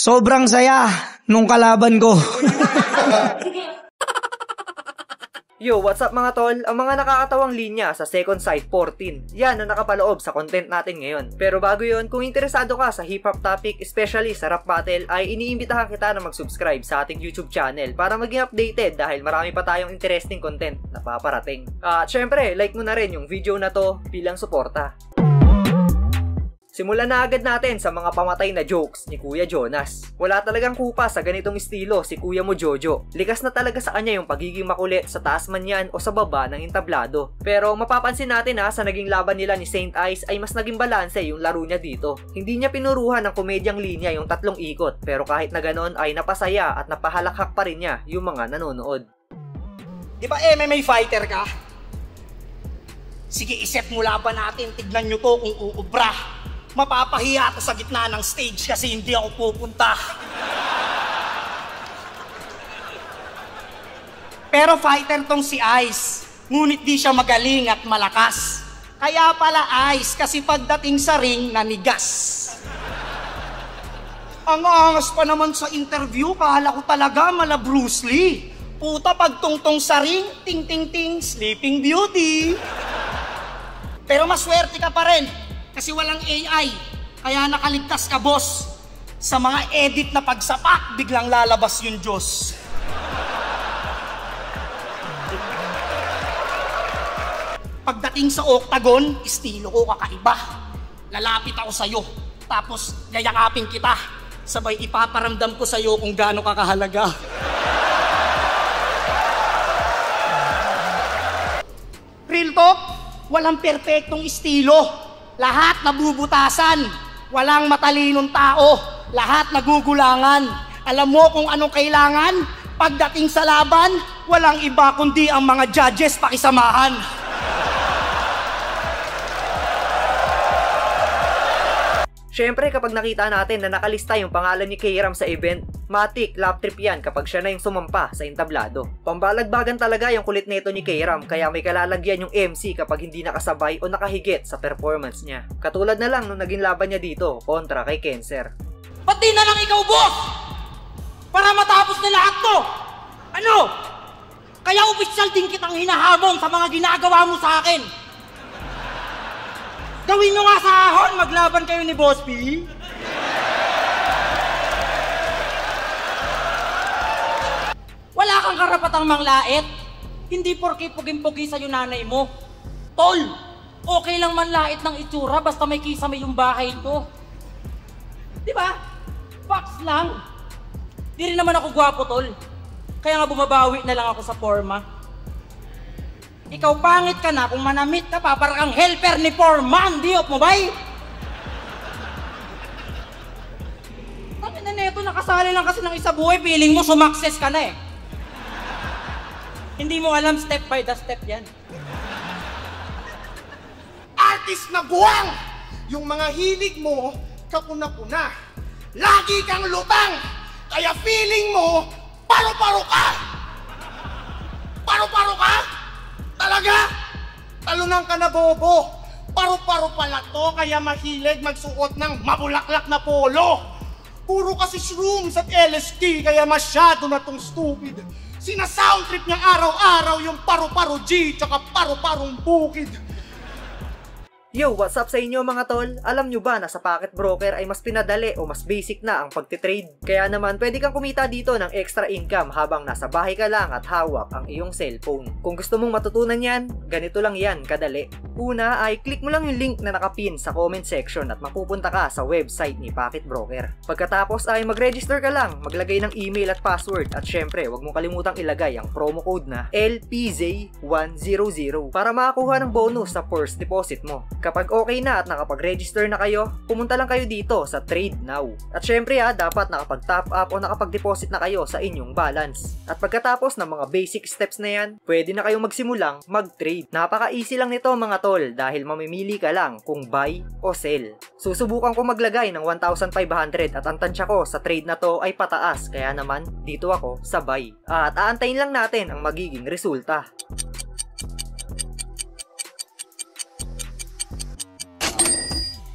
Sobrang saya nung kalaban ko. Yo, what's up mga tol? Ang mga nakakatawang linya sa Second Sight 14. Yan ang nakapaloob sa content natin ngayon. Pero bago yun, kung interesado ka sa hip-hop topic, especially sa rap battle, ay iniimbitahan kita na mag-subscribe sa ating YouTube channel para maging updated dahil marami pa tayong interesting content na paparating. At syempre, like mo na rin yung video na to bilang suporta. Simulan na agad natin sa mga pamatay na jokes ni Kuya Jonas. Wala talagang kupa sa ganitong estilo si Kuya mo Jojo. Likas na talaga sa kanya yung pagiging makulit sa taas man yan o sa baba ng entablado. Pero mapapansin natin sa naging laban nila ni Saint Ice ay mas naging balanse yung laro niya dito. Hindi niya pinuruhan ng komedyang linya yung 3 ikot, pero kahit na ganon ay napasaya at napahalakhak pa rin niya yung mga nanonood. Di ba MMA fighter ka? Sige, iset mo laban natin, tignan nyo to kung uubra. Mapapahiya ako sa gitna ng stage kasi hindi ako pupunta. Pero fighter tong si Ice, ngunit di siya magaling at malakas. Kaya pala Ice kasi pagdating sa ring, nanigas. Ang angas pa naman sa interview, kala ko talaga mala Bruce Lee. Puta, pagtungtong sa ring, ting ting ting, Sleeping Beauty. Pero maswerte ka pa rin. Kasi walang AI, kaya nakaligtas ka, boss. Sa mga edit na pagsapak, biglang lalabas yung Diyos. Pagdating sa octagon, estilo ko kakaiba. Lalapit ako sa'yo, tapos yayakapin kita. Sabay ipaparamdam ko sa'yo kung gaano ka kahalaga. Real talk, walang perpektong estilo. Lahat nabubutasan, walang matalinong tao, lahat nagugulangan. Alam mo kung anong kailangan? Pagdating sa laban, walang iba kundi ang mga judges pakisamahan. Syempre kapag nakita natin na nakalista yung pangalan ni K-Ram sa event, matik, lap trip yan kapag siya na yung sumampa sa entablado. Pambalagbagan talaga yung kulit nito ni K-Ram kaya may kalalagyan yung MC kapag hindi nakasabay o nakahigit sa performance niya. Katulad na lang nung naging laban niya dito kontra kay Cancer. Ba't di na lang ikaw, boss? Para matapos na lahat to! Ano? Kaya opisyal din kitang hinahamon sa mga ginagawa mo sa akin. Gawin nyo nga sa ahon, maglaban kayo ni Boss P. Wala kang karapatang manglait. Hindi porke puging-pugi sa'yo nanay mo. Tol, okay lang manlait ng itsura basta may kisame yung bahay ko. Di ba? Facts lang. Di rin naman ako gwapo, tol. Kaya nga bumabawi na lang ako sa forma. Ikaw pangit ka na, kung manamit ka pa, parang kang helper ni Foreman, diop mo bay? Tangin na neto, nakasali lang kasi ng isa buhay, feeling mo sumakses ka na eh. Hindi mo alam, step by the step yan. Artist na buwang! Yung mga hilig mo, kapuna-puna. Lagi kang lutang, kaya feeling mo, paro-paro ka! Paro-paro ka? Talaga? Talunan ka na, bobo. Paro-paro pala to, kaya mahilig magsuot ng mabulaklak na polo. Puro kasi shrooms at LSD, kaya masyado na tong stupid. Sina-soundtrip niya araw-araw yung paro-paro G, tsaka paro-parong bukid. Yo, what's up sa inyo mga tol? Alam nyo ba na sa Pocket Broker ay mas pinadali o mas basic na ang pagtitrade? Kaya naman pwede kang kumita dito ng extra income habang nasa bahay ka lang at hawak ang iyong cellphone. Kung gusto mong matutunan yan, ganito lang yan kadali. Una ay click mo lang yung link na nakapin sa comment section at mapupunta ka sa website ni Pocket Broker. Pagkatapos ay mag-register ka lang, maglagay ng email at password at syempre wag mong kalimutang ilagay ang promo code na LPZ100 para makakuha ng bonus sa first deposit mo. Kapag okay na at nakapag-register na kayo, pumunta lang kayo dito sa Trade Now. At syempre dapat nakapag-top up o nakapag-deposit na kayo sa inyong balance. At pagkatapos ng mga basic steps na yan, pwede na kayong magsimulang mag-trade. Napaka-easy lang nito mga tol dahil mamimili ka lang kung buy o sell. Susubukan ko maglagay ng 1,500 at ang tansya ko sa trade na to ay pataas, kaya naman dito ako sa buy. At aantayin lang natin ang magiging resulta.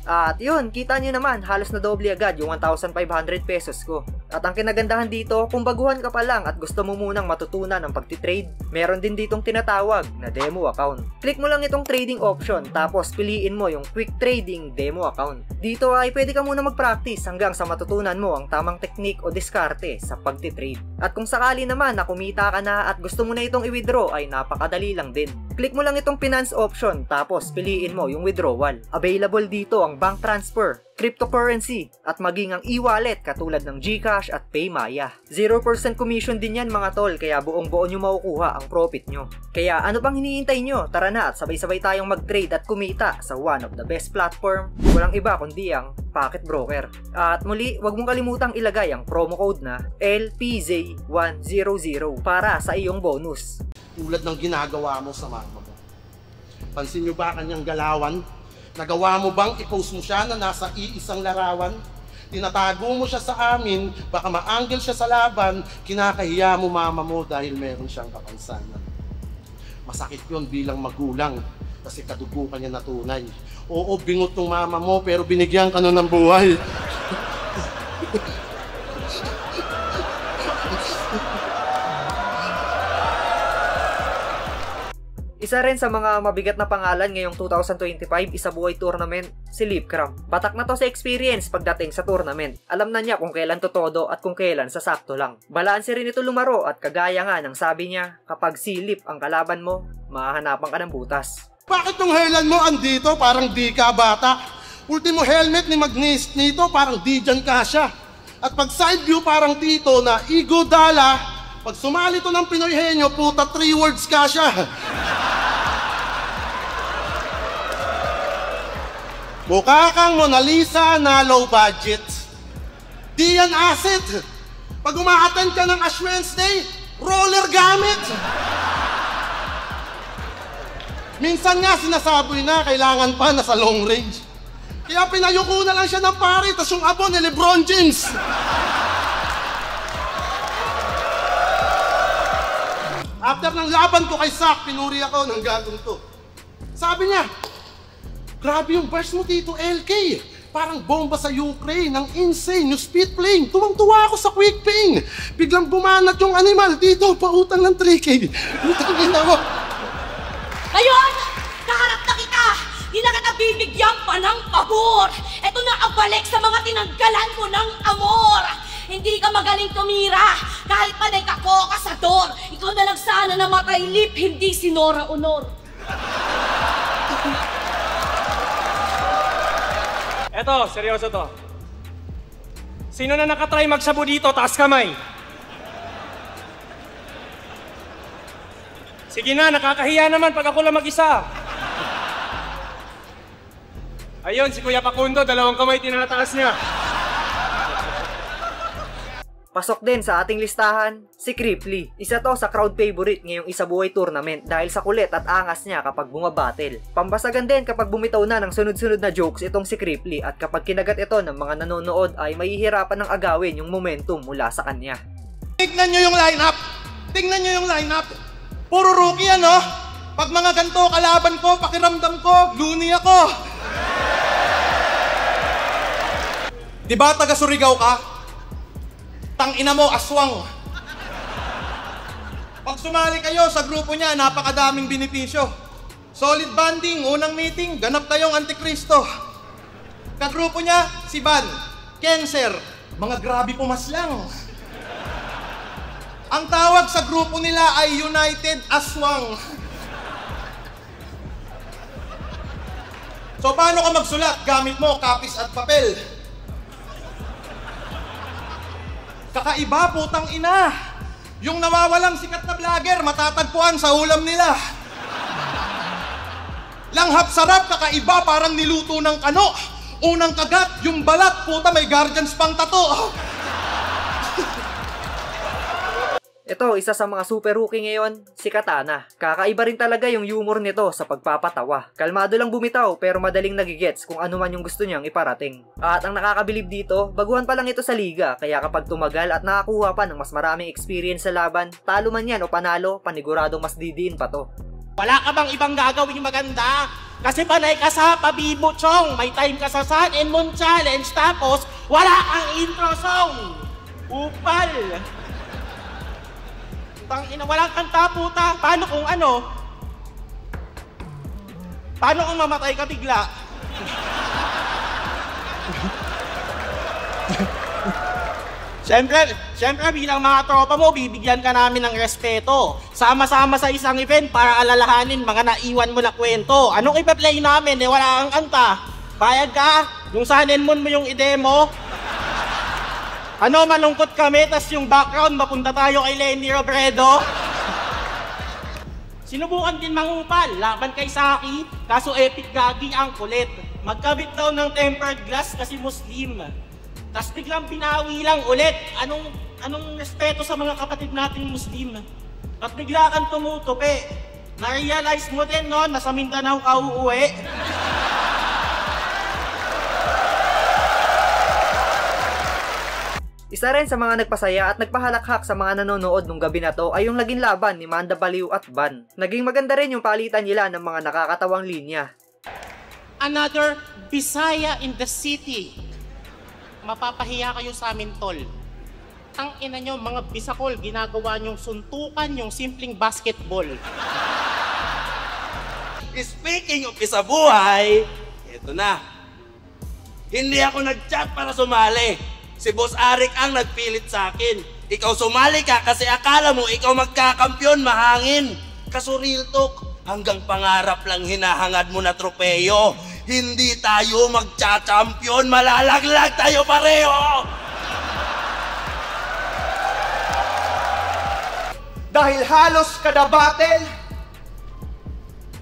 At yun, kita nyo naman, halos na doble agad yung 1,500 pesos ko. At ang kinagandahan dito, kung baguhan ka pa lang at gusto mo munang matutunan ng pagtitrade, meron din ditong tinatawag na demo account. Click mo lang itong trading option, tapos piliin mo yung quick trading demo account. Dito ay pwede ka muna mag-practice hanggang sa matutunan mo ang tamang teknik o diskarte sa pagtitrade. At kung sakali naman na kumita ka na at gusto mo na itong i-withdraw, ay napakadali lang din. Click mo lang itong finance option, tapos piliin mo yung withdrawal. Available dito ang bank transfer, cryptocurrency, at maging ang e-wallet katulad ng GCash at PayMaya. 0% commission din yan mga tol, kaya buong-buo nyo makukuha ang profit nyo. Kaya ano pang hinihintay nyo? Tara na at sabay-sabay tayong mag-trade at kumita sa one of the best platform. Walang iba kundi ang Pocket Broker. At muli, wag mong kalimutang ilagay ang promo code na LPZ100 para sa iyong bonus. Tulad ng ginagawa mo sa mama mo. Pansin nyo ba kanyang galawan? Nagawa mo bang i-post mo siya na nasa iisang larawan? Tinatago mo siya sa amin, baka ma-angle siya sa laban, kinakahiya mo mama mo dahil meron siyang kapansanan. Masakit yun bilang magulang kasi kadugo ka niya na tunay. Oo, bingot ng mama mo pero binigyan ka nun ng buhay. Isa rin sa mga mabigat na pangalan ngayong 2025 Isabuhay Tournament, si Lipcram. Batak na to sa experience pagdating sa tournament. Alam na niya kung kailan to todo at kung kailan sasakto lang. Balanse rin ito lumaro at kagaya nga ng sabi niya, kapag silip ang kalaban mo, mahahanapan ka ng butas. Bakit yung helan mo andito parang di ka bata? Ultimo helmet ni Magnis nito parang di dyan kasya. At pag side view parang tito na Igodala, pag sumali to ng Pinoy Henyo, puta 3 words kasya. Mukha kang Mona Lisa na low budget. Di yan asset. Pag umaattend ka ng Ash Wednesday, roller gamit. Minsan nga sinasabi na kailangan pa nasa long range. Kaya pinayuko na lang siya ng pari, tas yung abo ni Lebron James. After ng laban ko kay Sak, pinuri ako ng gagong to. Sabi niya, grabe yung burst mo dito, LK. Parang bomba sa Ukraine, ang insane, yung speed plane. Tuwang-tuwa ako sa quick ping. Biglang bumanat yung animal dito, pautang ng 3K. Utang ina mo. Ngayon, kaharap na kita. Di na kita bibigyan pa ng pabor. Ito na ang balik sa mga tinanggalan mo ng amor. Hindi ka magaling tumira. Kahit panay ka ko kasador. Ikaw na lang sana namatay lip, hindi si Nora Honor. Eto, seryoso to. Sino na nakatry magsabu dito, taas kamay? Sige na, nakakahiya naman pag ako lang mag-isa. Ayun, si Kuya Pakundo, 2 kamay tinataas niya. Pasok din sa ating listahan, si Cripply. Isa to sa crowd favorite ngayong Isabuhay Tournament dahil sa kulit at angas niya kapag bumabattle. Pambasagan din kapag bumitaw na ng sunod-sunod na jokes itong si Cripply at kapag kinagat ito ng mga nanonood ay mahihirapan ng agawin yung momentum mula sa kanya. Tignan nyo yung lineup. Tingnan nyo yung lineup. Puro rookie ano? Pag mga ganito kalaban ko, pakiramdam ko, loony ako. Diba taga Surigao ka? Tangina mo, aswang. Pag sumali kayo sa grupo niya, napakadaming benepisyo. Solid bonding, unang meeting, ganap kayong Antikristo. Kagrupo niya, si Van, Cancer, mga grabe pumaslang. Ang tawag sa grupo nila ay United Aswang. So paano ka magsulat? Gamit mo kapis at papel. Kakaiba, putang ina. Yung nawawalang sikat na vlogger, matatagpuan sa ulam nila. Langhap sarap, kakaiba, parang niluto ng kano. Unang kagat, yung balat, puta, may guardians pang tato. Ito, isa sa mga super rookie ngayon, si Katana. Kakaiba rin talaga yung humor nito sa pagpapatawa. Kalmado lang bumitaw pero madaling nagigets kung ano man yung gusto niyang iparating. At ang nakakabilib dito, baguhan pa lang ito sa liga, kaya kapag tumagal at nakakuha pa ng mas maraming experience sa laban, talo man yan o panalo, paniguradong mas didiin pa to. Wala ka bang ibang gagawing maganda? Kasi panay ka sa Pabibo Chong, may time ka sa Sun and Moon Challenge, tapos wala kang intro song. Upal. Tangina, walang kanta puta. Paano kung ano? Paano kung mamatay ka bigla? Siyempre bilang mga tropa mo, bibigyan ka namin ng respeto. Sama-sama sa isang event para alalahanin mga naiwan mo na kwento. Anong ipa-play namin? Wala kang kanta. Bayad ka? Yung Sun and Moon mo yung i-demo? Malungkot kami, tas yung background, mapunta tayo kay Lenny Robredo? Sinubukan din mangupal, laban kay Saki, kaso epic gagi ang kulit. Magkabit daw ng tempered glass kasi Muslim. Tas biglang binawi lang ulit. Anong respeto sa mga kapatid nating Muslim? At bigla kang tumutupi. Na-realize mo din no, nasa Mindanao ka uuwi. Isa rin sa mga nagpasaya at nagpahalakhak sa mga nanonood nung gabi na to ay yung naging laban ni Manda Baliw at Van. Naging maganda rin yung palitan nila ng mga nakakatawang linya. Another Bisaya in the city. Mapapahiya kayo sa amin, tol. Ang ina nyo, mga Bisakol, ginagawa nyong suntukan yung simpleng basketball. Speaking of isa buhay, eto na. Hindi ako nag-chat para sumali. Si Boss Arik ang nagpilit sa akin. Ikaw sumali ka kasi akala mo ikaw magkakampyon, mahangin. Kaso real talk, hanggang pangarap lang hinahangad mo na tropeyo. Hindi tayo magcha-champion, malalaglag tayo pareho! Dahil halos kada battle,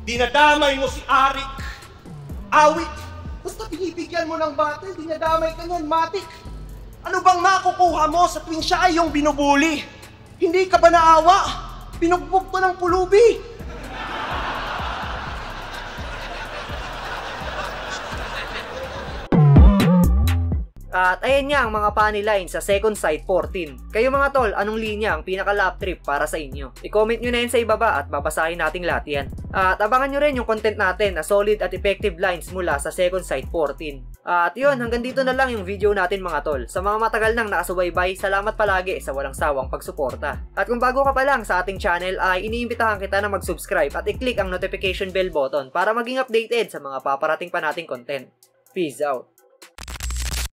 dinadamay mo si Arik. Awit, basta binibigyan mo ng battle, dinadamay ka niyan, matik. Ano bang makukuha mo sa tuwing siya ay yung binubuli? Hindi ka ba naawa? Pinugbog ko ng pulubi. At ayan nga ang mga funny lines sa second sight 14. Kayo mga tol, anong linya ang pinaka-lap trip para sa inyo? I-comment nyo na yan sa ibaba at babasahin nating lahat yan. At abangan nyo rin yung content natin na solid at effective lines mula sa second sight 14. At yun, hanggang dito na lang yung video natin mga tol. Sa mga matagal nang nakasubaybay, salamat palagi sa walang sawang pagsuporta. At kung bago ka pa lang sa ating channel ay iniimbitahan kita na mag-subscribe at i-click ang notification bell button para maging updated sa mga paparating pa nating content. Peace out!